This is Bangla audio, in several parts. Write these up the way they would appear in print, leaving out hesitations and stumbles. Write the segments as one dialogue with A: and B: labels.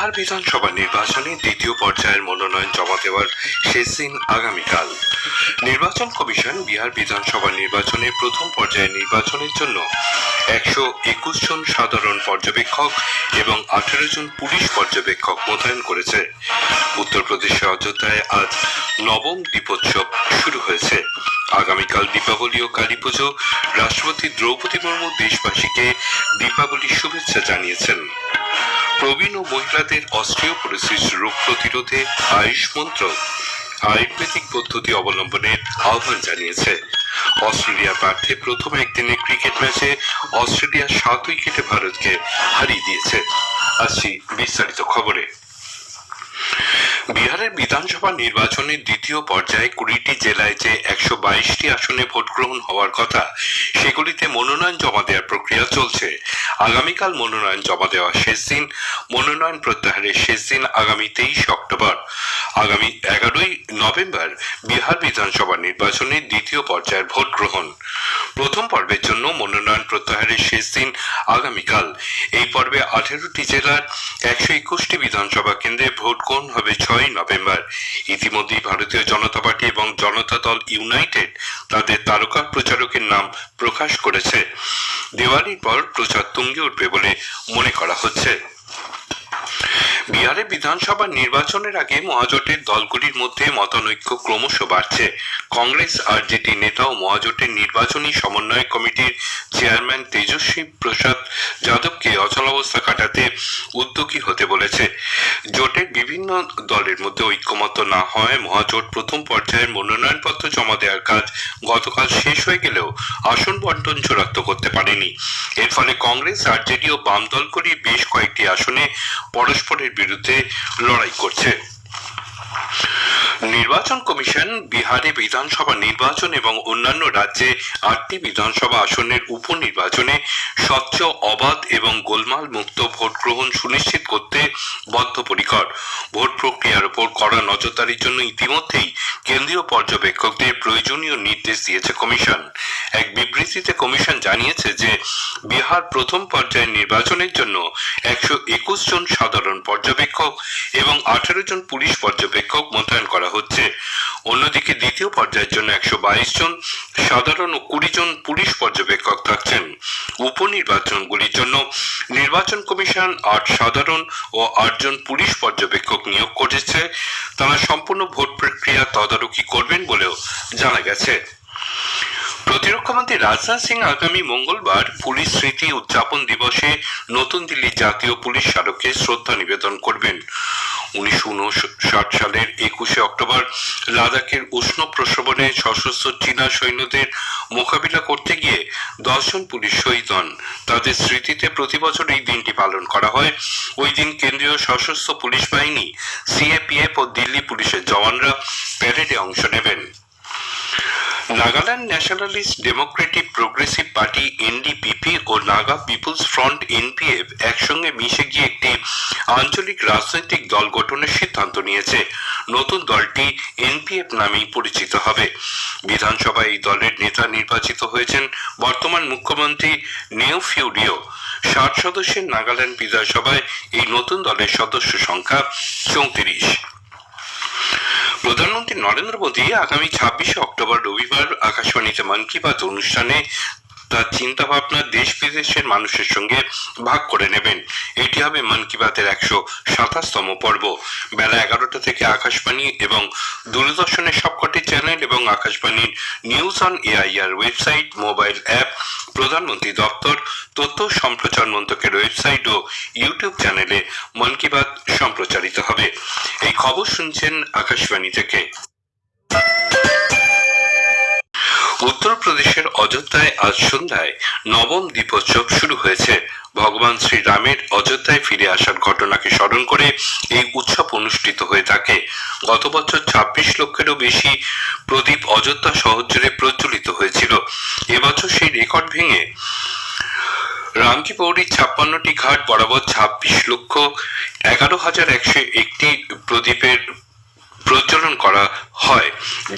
A: বিহার বিধানসভা নির্বাচনে দ্বিতীয় পর্যায়ের মনোনয়ন জমা দেওয়ার শেষ দিন আগামীকাল। নির্বাচন কমিশন বিহার বিধানসভা নির্বাচনের প্রথম পর্যায়ের নির্বাচনের জন্য 121 জন সাধারণ পর্যবেক্ষক এবং 18 জন পুলিশ পর্যবেক্ষক মোতায়েন করেছে। উত্তরপ্রদেশের অযোধ্যায় আজ নবম দীপোৎসব শুরু হয়েছে। আগামীকাল দীপাবলি ও কালী পুজো। রাষ্ট্রপতি দ্রৌপদী মুর্মু দেশবাসীকে দীপাবলির শুভেচ্ছা জানিয়েছেন। প্রবীণ ও মহিলাদের অস্টিওপোরোসিস রোগ প্রতিরোধে আয়ুষ মন্ত্রক আয়ুর্বেদিক পদ্ধতি অবলম্বনের আহ্বান জানিয়েছে। অস্ট্রেলিয়ার প্রার্থে প্রথম একদিনে ক্রিকেট ম্যাচে অস্ট্রেলিয়া 7 উইকেটে ভারতকে হারিয়ে দিয়েছে। আসছি বিস্তারিত খবরে। বিহারের বিধানসভা নির্বাচনের দ্বিতীয় পর্যায়ে 20টি জেলায় যে 122টি আসনে ভোট গ্রহণ হওয়ার কথা, সেগুলিতে মনোনয়ন জমা দেওয়ার প্রক্রিয়া চলছে। আগামীকাল মনোনয়ন জমা দেওয়া শেষ দিন। মনোনয়ন প্রত্যাহারের শেষ দিন আগামী 23 অক্টোবর। আগামী 11ই নভেম্বর বিহার বিধানসভা নির্বাচনের দ্বিতীয় পর্যায়ের ভোট গ্রহণ। প্রথম পর্বের জন্য মনোনয়ন প্রত্যাহারের শেষ দিন আগামীকাল। এই পর্বে 18টি জেলার 121টি বিধানসভা কেন্দ্রে ভোট গ্রহণ হবে 6 নভেম্বর। ইতিমধ্যেই ভারতীয় জনতা পার্টি এবং জনতা দল ইউনাইটেড তাদের তারকা প্রচারকের নাম প্রকাশ করেছে। দিওয়ালির পর প্রচার তুঙ্গে উঠবে বলে মনে করা হচ্ছে। বিহারে বিধানসভা নির্বাচনের আগে মহাজোটের দলগুলির মধ্যে মতানৈক্য ক্রমশ বাড়ছে। কংগ্রেস আরজেডি নেতা ও মহাজোটের নির্বাচনী সমন্বয় কমিটির চেয়ারম্যান তেজস্বী প্রসাদ যাদবকে অচলাবস্থা কাটাতে উদ্যোগী হতে বলেছে। জোটের বিভিন্ন দলের মধ্যে ঐক্যমত্য না হওয়ায় মহাজোট প্রথম পর্যায়ের মনোনয়নপত্র জমা দেওয়ার কাজ গতকাল শেষ হয়ে গেলেও আসন বন্টন চূড়ান্ত করতে পারেনি। এর ফলে কংগ্রেস আরজেডি ও বাম দলগুলি বেশ কয়েকটি আসনে পরস্পরের বিরুদ্ধে লড়াই করছে। নির্বাচন কমিশন বিহারে বিধানসভা নির্বাচন এবং অন্যান্য রাজ্যে 8টি বিধানসভা আসনের উপনির্বাচনে স্বচ্ছ, অবাধ এবং গোলমাল মুক্ত ভোট গ্রহণ সুনিশ্চিত করতে বদ্ধপরিকর। ভোট প্রক্রিয়ার উপর কড়া নজরদারির জন্য ইতিমধ্যেই কেন্দ্রীয় পর্যবেক্ষকদের প্রয়োজনীয় নির্দেশ দিয়েছে কমিশন। এক বিবৃতিতে কমিশন জানিয়েছে যে বিহার প্রথম পর্যায়ের নির্বাচনের জন্য 121 জন সাধারণ পর্যবেক্ষক এবং 18 জন পুলিশ পর্যবেক্ষক মোতায়েন করা হচ্ছে। অন্যদিকে দ্বিতীয় পর্যায়ের জন্য 122 জন সাধারণ ও 20 জন পুলিশ পর্যবেক্ষক থাকছেন। উপনির্বাচনগুলির জন্য নির্বাচন কমিশন 8 সাধারণ ও 8 জন পুলিশ পর্যবেক্ষক নিয়োগ করেছে। তারা সম্পূর্ণ ভোট প্রক্রিয়া তদারকি করবেন বলেও জানা গেছে। প্রতিরক্ষামন্ত্রী রাজনাথ সিং আগামী মঙ্গলবার পুলিশ স্মৃতি উদযাপন দিবসে নতুন দিল্লি জাতীয় পুলিশ স্মারকে শ্রদ্ধা নিবেদন করবেন। 1959 সালের 21 অক্টোবর লাদাখের উষ্ণ প্রস্রবণে সশস্ত্র চীনা সৈন্যদের মোকাবিলা করতে গিয়ে 10 জন পুলিশ শহীদ হন। তাদের স্মৃতিতে প্রতি বছর এই দিনটি পালন করা হয়। ওই দিন কেন্দ্রীয় সশস্ত্র পুলিশ বাহিনী, সিএপিএফ ও দিল্লি পুলিশের জওয়ানরা প্যারেডে অংশ নেবেন। Nagaland Nationalist Democratic Progressive Party NDPP ও নাগা পিপলস ফ্রন্ট এনপিএফ একসঙ্গে মিশে গিয়ে একটি আঞ্চলিক রাজনৈতিক দল গঠনের সিদ্ধান্ত নিয়েছে। নতুন দলটি এনপিএফ নামেই পরিচিত হবে। বিধানসভায় এই দলের নেতা নির্বাচিত হয়েছেন বর্তমান মুখ্যমন্ত্রী নেইফিউ রিও। 60 সদস্যের নাগাল্যান্ড বিধানসভায় এই নতুন দলের সদস্য সংখ্যা 34। প্রধানমন্ত্রী নরেন্দ্র মোদী আগামী 26 অক্টোবর রবিবার আকাশবাণীতে মন কি বাত অনুষ্ঠানে তার চিন্তা ভাবনা দেশ বিদেশের মানুষের সঙ্গে ভাগ করে নেবেন। এটি হবে মন কি বাতের 127তম পর্ব। বেলা 11টা থেকে আকাশবাণী এবং দূরদর্শনের সবকটি চ্যানেল এবং আকাশবাণীর news on AIR website, mobile app, প্রধানমন্ত্রী দপ্তর, তথ্য সম্প্রচার মন্ত্রকের ওয়েবসাইট ও ইউটিউব চ্যানেলে মন কি বাত সম্প্রচারিত হবে। এই খবর শুনছেন আকাশবাণী থেকে। উত্তরপ্রদেশের অযোধ্যায় আজ সন্ধ্যায় নবম দীপোৎসব শুরু হয়েছে। ভগবান শ্রীরামের অযোধ্যায় ফিরে আসার ঘটনাকে স্মরণ করে এই উৎসব অনুষ্ঠিত হয়ে থাকে। গত বছর 26 লক্ষেরও বেশি প্রদীপ অযোধ্যা শহর জুড়ে প্রজ্বলিত হয়েছিল। এবছর সেই রেকর্ড ভেঙে রামকি পৌরির 56টি ঘাট বরাবর 26,11,101 প্রদীপের প্রজ্বলন করা হয়,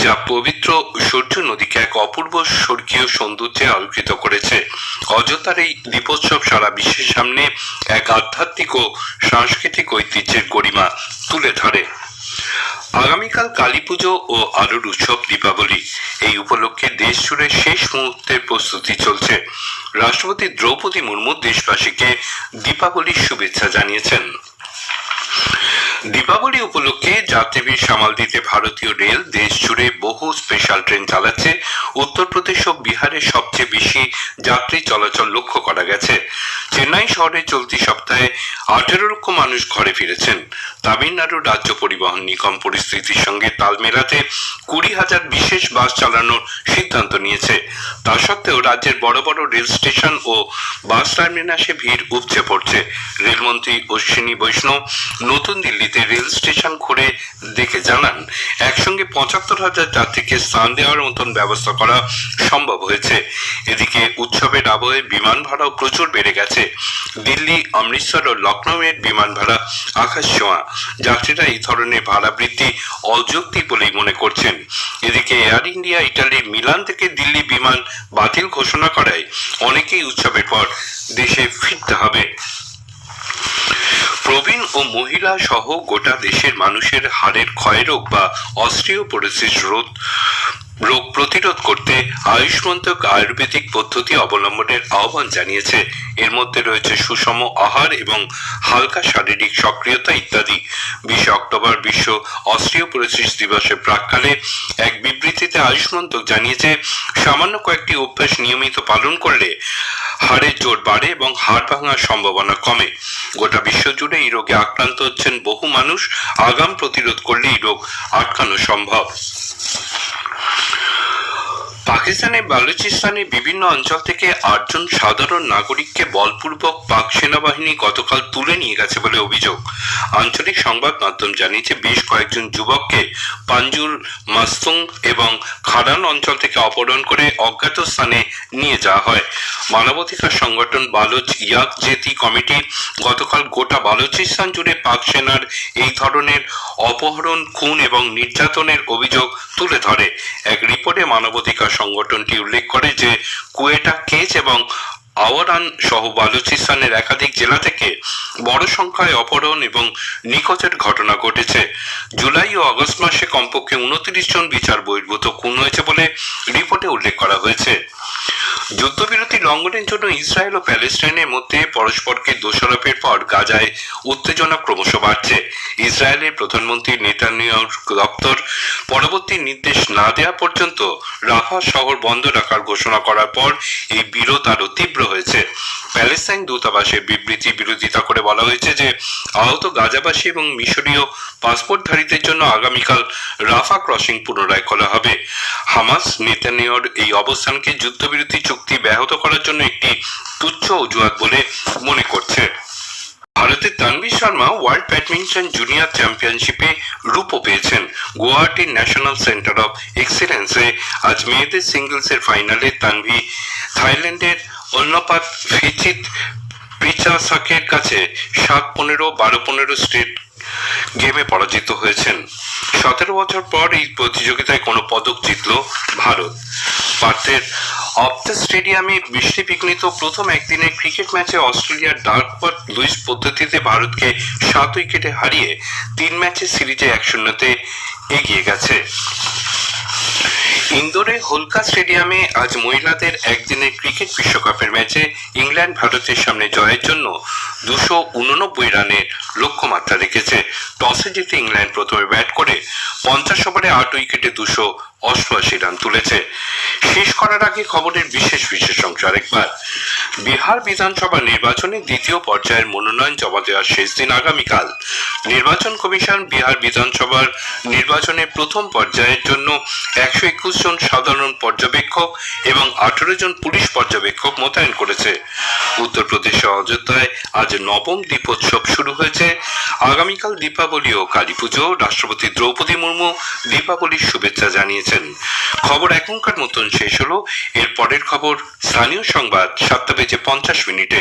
A: যা পবিত্র সূর্য নদীকে এক অপূর্ব স্বর্গীয় সৌন্দর্যে আলোকিত করেছে। অযোধ্যার এই দীপোৎসব সারা বিশ্বের সামনে এক আধ্যাত্মিক ও সাংস্কৃতিক ঐতিহ্যের গরিমা তুলে ধরে। আগামীকাল কালী পুজো ও আলোর উৎসব দীপাবলি। এই উপলক্ষে দেশ জুড়ে শেষ মুহূর্তের প্রস্তুতি চলছে। রাষ্ট্রপতি দ্রৌপদী মুর্মু দেশবাসীকে দীপাবলির শুভেচ্ছা জানিয়েছেন। দীপাবলি উপলক্ষে যাত্রীদের সামাল দিতে ভারতীয় রেল দেশ জুড়ে বহু স্পেশাল ট্রেন চালাচ্ছে। উত্তরপ্রদেশ ও বিহারে সবচেয়ে বেশি যাত্রী চলাচল লক্ষ্য করা গেছে। চেন্নাই শহরে চলতি সপ্তাহে 18 লক্ষ মানুষ ঘরে ফিরেছেন। তামিলনাড়ুর রাজ্য পরিবহন নিগম পরিস্থিতির সঙ্গে তাল মেলাতে 20,000 বিশেষ বাস চালানোর সিদ্ধান্ত নিয়েছে। তা সত্ত্বেও রাজ্যের বড় বড় রেল স্টেশন ও বাস টার্মিনাসে ভিড় উপচে পড়ছে। রেলমন্ত্রী অশ্বিনী বৈষ্ণব নতুন দিল্লিতে রেল স্টেশন ঘুরে দেখে জানান, একসঙ্গে 75,000 যাত্রীকে স্থান দেওয়ার মতন ব্যবস্থা করা সম্ভব হয়েছে। এদিকে উৎসবের আবহে বিমান ভাড়াও প্রচুর বেড়ে গেছে। দিল্লি, অমৃতসর ও লখনৌয়ের বিমান ভাড়া আকাশ ছোঁয়া। যাত্রীরা এই ধরনের ভাড়া বৃদ্ধি অযৌক্তিক বলেই মনে করছেন। এদিকে এয়ার ইন্ডিয়া ইটালির মিলান থেকে দিল্লি বিমান বাতিল ঘোষণা করায় অনেকেই উৎসবের পর দেশে ফিরতে হবে। প্রবীণ ও মহিলা সহ গোটা দেশের মানুষের হাড়ের ক্ষয়রোগ বা অস্টিওপোরোসিস রোগ প্রতিরোধ করতে আয়ুষ মন্ত্রক আয়ুর্বেদিক পদ্ধতি অবলম্বনের আহ্বান জানিয়েছে। এর মধ্যে রয়েছে সুষম আহার এবং হালকা শারীরিক সক্রিয়তা ইত্যাদি। 20 অক্টোবর বিশ্ব অস্টিওপোরোসিস দিবসের প্রাক্কালে এক বিবৃতিতে আয়ুষ মন্ত্রক জানিয়েছে, সামান্য কয়েকটি অভ্যাস নিয়মিত পালন করলে হাড়ের জোর বাড়ে এবং হাড় ভাঙার সম্ভাবনা কমে। গোটা বিশ্ব জুড়ে এই রোগে আক্রান্ত হচ্ছেন বহু মানুষ। আগাম প্রতিরোধ করলে এই রোগ আটকানো সম্ভব। পাকিস্তানের বালুচিস্তানের বিভিন্ন অঞ্চল থেকে 8 জন সাধারণ নাগরিককে বলপূর্বক পাক সেনাবাহিনী গতকাল তুলে নিয়ে গেছে বলে অভিযোগ। আঞ্চলিক সংবাদ মাধ্যম জানিয়েছে, বেশ কয়েকজন যুবককে পাঞ্জুর, মাস্তুং এবং খারান অঞ্চল থেকে অপহরণ করে অজ্ঞাত স্থানে নিয়ে যাওয়া হয়। মানবাধিকার সংগঠন বালুচ ইয়াকজেতি কমিটি গতকাল গোটা বালুচিস্তান জুড়ে পাক সেনার এই ধরনের অপহরণ, খুন এবং নির্যাতনের অভিযোগ তুলে ধরে। এক রিপোর্টে মানবাধিকার সংগঠনটি উল্লেখ করে যে কুয়েটা, কেচ এবং আওয়ারান সহ বালুচিস্তানের একাধিক জেলা থেকে বড় সংখ্যায় অপহরণ এবং নিখোঁজের ঘটনা ঘটেছে। জুলাই ও আগস্ট মাসে কমপক্ষে 29 জন বিচার বহির্ভূত খুন হয়েছে বলে রিপোর্টে উল্লেখ করা হয়েছে। যুদ্ধবিরতি লঙ্ঘনের জন্য ইসরায়েল ও প্যালেস্টাইনের মধ্যে পরস্পরকে দোষারোপের পর গাজায় উত্তেজনা ক্রমশ বাড়ছে। ইসরায়েলের প্রধানমন্ত্রী নেতানিয়াহুর দপ্তর পরবর্তী নির্দেশ না দেওয়া পর্যন্ত রাফা শহর বন্ধ রাখার ঘোষণা করার পর এই বিরোধ আরো তীব্র হয়েছে। প্যালেস্টাইন দূতাবাসের বিবৃতি বিরোধিতা করে বলা হয়েছে যে আহত গাজাবাসী এবং মিশরীয় পাসপোর্টধারীদের জন্য আগামীকাল রাফা ক্রসিং পুনরায় খোলা হবে। হামাস নেতানিয়াহুর এই অবস্থানকে যুদ্ধবিরতি চুক্তি ব্যাহত করার জন্য একটি তুচ্ছ অজুহাত বলে মনে করছে। ভারতের Tanvi Sharma world badminton junior চ্যাম্পিয়নশিপে রূপো পেয়েছেন। গুয়াহাটির ন্যাশনাল সেন্টার অফ এক্সেলেন্সে আজ মেয়েদের সিঙ্গলসের ফাইনালে তানভি থাইল্যান্ডের অন্নপাত ফিচিত প্রিচাসাকের কাছে 7-15, 12-15 স্ট্রেট গেমে পরাজিত হয়েছেন। 17 বছর পর এই প্রতিযোগিতায় কোনো পদক জিতল ভারত। পার্থের অপ্টা স্টেডিয়ামে বৃষ্টি বিঘ্নিত প্রথম একদিনের ক্রিকেট ম্যাচে অস্ট্রেলিয়ার ডার্কওয়ার্থ লুইস পদ্ধতিতে ভারতকে 7 উইকেটে হারিয়ে 3 ম্যাচের সিরিজে 1-0 এগিয়ে গেছে। ইন্দোরে হোলকা স্টেডিয়ামে আজ মহিলাদের একদিনের ক্রিকেট বিশ্বকাপের ম্যাচে ইংল্যান্ড ভারতের সামনে জয়ের জন্য 289 রানের লক্ষ্যমাত্রা রেখেছে। টসে জিতে ইংল্যান্ড প্রথমে ব্যাট করে 50 ওভারে 8 উইকেটে 288 রান তুলেছে। শেষ করার আগে খবরের বিশেষ অংশ আরেকবার। বিহার বিধানসভা নির্বাচনে দ্বিতীয় পর্যায়ের মনোনয়ন জমা দেওয়ার শেষ দিন আগামীকাল। নির্বাচন কমিশন বিহার বিধানসভার নির্বাচনের প্রথম পর্যায়ের জন্য 121 জন সাধারণ পর্যবেক্ষক এবং 18 জন পুলিশ পর্যবেক্ষক মোতায়েন করেছে। উত্তরপ্রদেশের অযোধ্যায় আজ নবম দীপোৎসব শুরু হয়েছে। আগামীকাল দীপাবলি ও কালী পুজো। রাষ্ট্রপতি দ্রৌপদী মুর্মু দীপাবলির শুভেচ্ছা জানিয়েছেন। খবর এখনকার মতন শেষ হলো। এর পরের খবর স্থানীয় সংবাদ 7:50 মিনিটে।